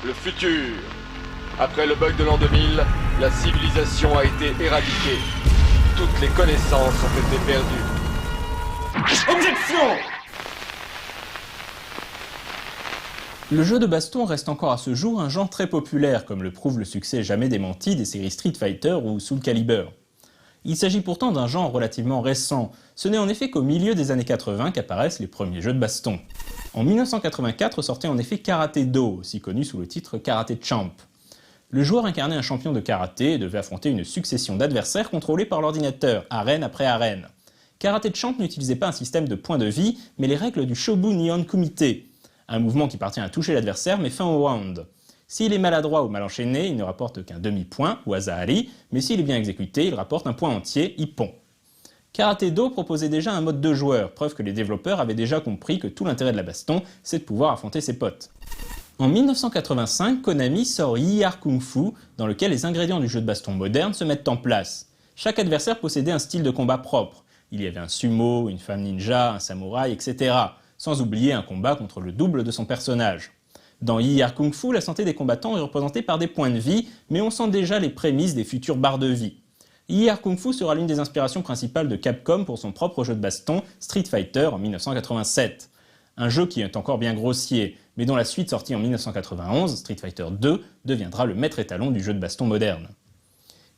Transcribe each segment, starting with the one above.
le futur. Après le bug de l'an 2000, la civilisation a été éradiquée. Toutes les connaissances ont été perdues. Objection! Le jeu de baston reste encore à ce jour un genre très populaire, comme le prouve le succès jamais démenti des séries Street Fighter ou Soul Calibur. Il s'agit pourtant d'un genre relativement récent. Ce n'est en effet qu'au milieu des années 80 qu'apparaissent les premiers jeux de baston. En 1984 sortait en effet Karate Do, aussi connu sous le titre Karate Champ. Le joueur incarnait un champion de karaté et devait affronter une succession d'adversaires contrôlés par l'ordinateur, arène après arène. Karate Champ n'utilisait pas un système de points de vie, mais les règles du Shobu Nihon Kumite. Un mouvement qui parvient à toucher l'adversaire mais fin au round. S'il est maladroit ou mal enchaîné, il ne rapporte qu'un demi-point, ou Azahari, mais s'il est bien exécuté, il rapporte un point entier, Ippon. Karate Do proposait déjà un mode 2 joueurs, preuve que les développeurs avaient déjà compris que tout l'intérêt de la baston, c'est de pouvoir affronter ses potes. En 1985, Konami sort Yi-Har Kung Fu, dans lequel les ingrédients du jeu de baston moderne se mettent en place. Chaque adversaire possédait un style de combat propre. Il y avait un sumo, une femme ninja, un samouraï, etc. Sans oublier un combat contre le double de son personnage. Dans Yi-Har Kung Fu, la santé des combattants est représentée par des points de vie, mais on sent déjà les prémices des futures barres de vie. Yi-Har Kung Fu sera l'une des inspirations principales de Capcom pour son propre jeu de baston, Street Fighter en 1987. Un jeu qui est encore bien grossier, mais dont la suite sortie en 1991, Street Fighter 2, deviendra le maître étalon du jeu de baston moderne.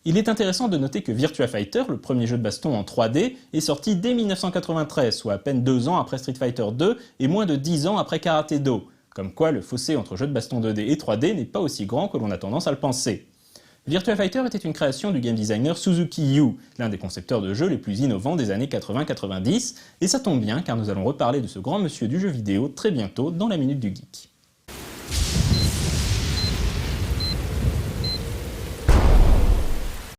Il est intéressant de noter que Virtua Fighter, le premier jeu de baston en 3D, est sorti dès 1993, soit à peine 2 ans après Street Fighter 2 et moins de 10 ans après Karate Do. Comme quoi, le fossé entre jeux de baston 2D et 3D n'est pas aussi grand que l'on a tendance à le penser. Virtua Fighter était une création du game designer Suzuki Yu, l'un des concepteurs de jeux les plus innovants des années 80-90, et ça tombe bien car nous allons reparler de ce grand monsieur du jeu vidéo très bientôt dans la Minute du Geek.